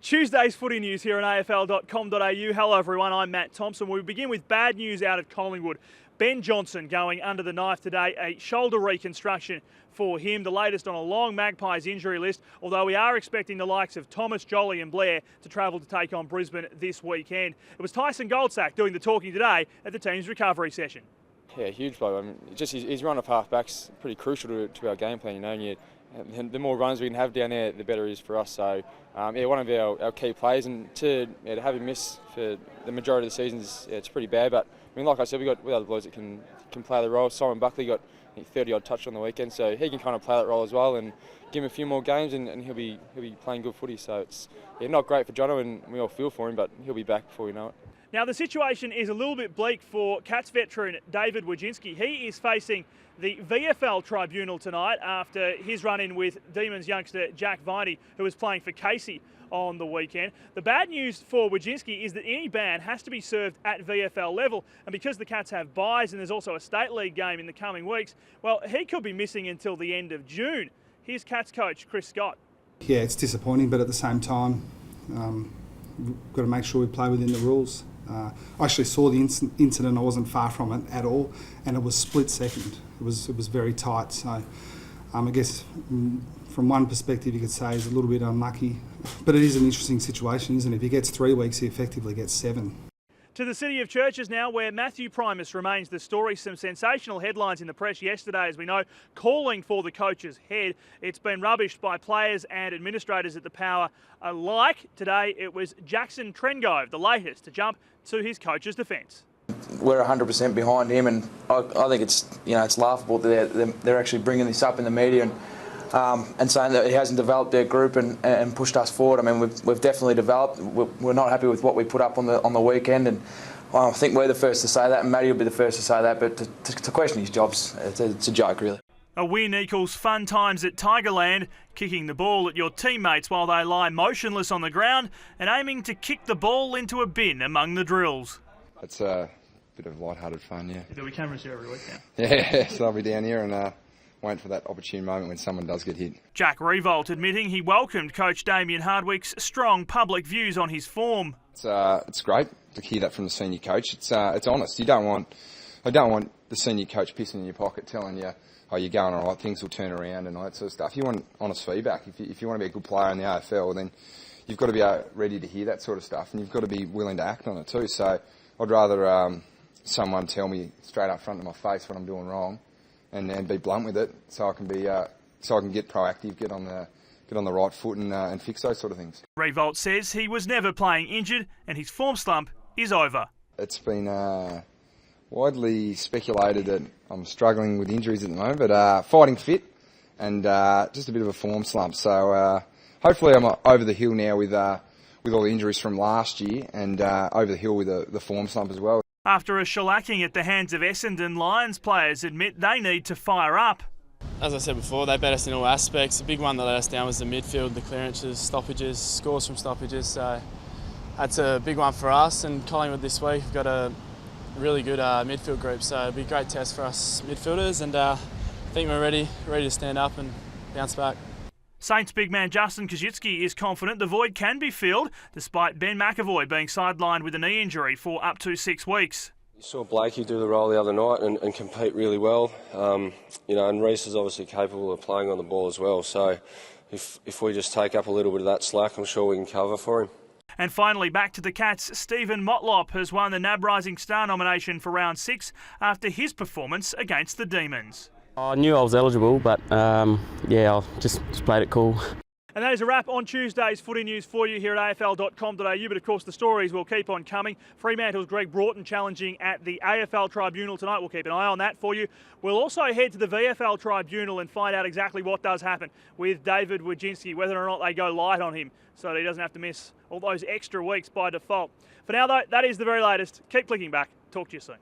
Tuesday's footy news here on AFL.com.au. Hello everyone, I'm Matt Thompson. We begin with bad news out of Collingwood. Ben Johnson going under the knife today, a shoulder reconstruction for him, the latest on a long Magpies injury list, although we are expecting the likes of Thomas, Jolly and Blair to travel to take on Brisbane this weekend. It was Tyson Goldsack doing the talking today at the team's recovery session. Yeah, huge blow. I mean, just his run of half-back's pretty crucial to our game plan, you know, and the more runs we can have down there, the better it is for us. So, one of our key players, and to have him miss for the majority of the season, it's pretty bad. But I mean, like I said, we got other boys that can play the role. Simon Buckley got 30-odd touch on the weekend, so he can kind of play that role as well. And give him a few more games, and he'll be playing good footy. So it's not great for Jono, and we all feel for him, but he'll be back before we know it. Now, the situation is a little bit bleak for Cats veteran David Wojcinski. He is facing the VFL tribunal tonight after his run-in with Demons youngster Jack Viney, who was playing for Casey on the weekend. The bad news for Wojcinski is that any ban has to be served at VFL level, and because the Cats have byes and there's also a State League game in the coming weeks, well, he could be missing until the end of June. Here's Cats coach Chris Scott. Yeah, it's disappointing, but at the same time, we've got to make sure we play within the rules. I actually saw the incident. I wasn't far from it at all, and it was split second. It was very tight. So I guess from one perspective you could say he's a little bit unlucky, but it is an interesting situation, isn't it? If he gets 3 weeks, he effectively gets 7. To the City of Churches now, where Matthew Primus remains the story. Some sensational headlines in the press yesterday, as we know, calling for the coach's head. It's been rubbished by players and administrators at the Power alike. Today it was Jackson Trengove, the latest to jump to his coach's defence. We're 100% behind him, and I think it's laughable that they're actually bringing this up in the media and saying that he hasn't developed their group and pushed us forward. I mean, we've definitely developed. We're not happy with what we put up on the weekend, and I think we're the first to say that, and Matty will be the first to say that. But to question his jobs, it's a joke, really. A win equals fun times at Tigerland, kicking the ball at your teammates while they lie motionless on the ground and aiming to kick the ball into a bin among the drills. It's a bit of light-hearted fun, yeah. There'll be cameras here every week now. Yeah, so I'll be down here and waiting for that opportune moment when someone does get hit. Jack Revolt admitting he welcomed Coach Damien Hardwick's strong public views on his form. It's great to hear that from the senior coach. It's honest. I don't want the senior coach pissing in your pocket telling you, oh, you're going all right, things will turn around and all that sort of stuff. You want honest feedback. If you want to be a good player in the AFL, then you've got to be ready to hear that sort of stuff, and you've got to be willing to act on it too. So I'd rather someone tell me straight up front of my face what I'm doing wrong, and then be blunt with it, so I can get proactive, get on the right foot and fix those sort of things. Revolt says he was never playing injured, and his form slump is over. It's been widely speculated that I'm struggling with injuries at the moment, but fighting fit and just a bit of a form slump. So hopefully I'm over the hill now with all the injuries from last year, and over the hill with the form slump as well. After a shellacking at the hands of Essendon, Lions players admit they need to fire up. As I said before, they beat us in all aspects. The big one that let us down was the midfield, the clearances, stoppages, scores from stoppages. So that's a big one for us. And Collingwood this week, we've got a really good midfield group, so it'll be a great test for us midfielders. And I think we're ready to stand up and bounce back. Saints big man Justin Koschitzke is confident the void can be filled, despite Ben McAvoy being sidelined with a knee injury for up to 6 weeks. You saw Blakey do the role the other night and compete really well. And Reece is obviously capable of playing on the ball as well. So if we just take up a little bit of that slack, I'm sure we can cover for him. And finally, back to the Cats, Stephen Motlop has won the NAB Rising Star nomination for round 6 after his performance against the Demons. I knew I was eligible, but I just played it cool. And that is a wrap on Tuesday's footy news for you here at AFL.com.au. But of course, the stories will keep on coming. Fremantle's Greg Broughton challenging at the AFL Tribunal tonight. We'll keep an eye on that for you. We'll also head to the VFL Tribunal and find out exactly what does happen with David Wojcinski, whether or not they go light on him so that he doesn't have to miss all those extra weeks by default. For now, though, that is the very latest. Keep clicking back. Talk to you soon.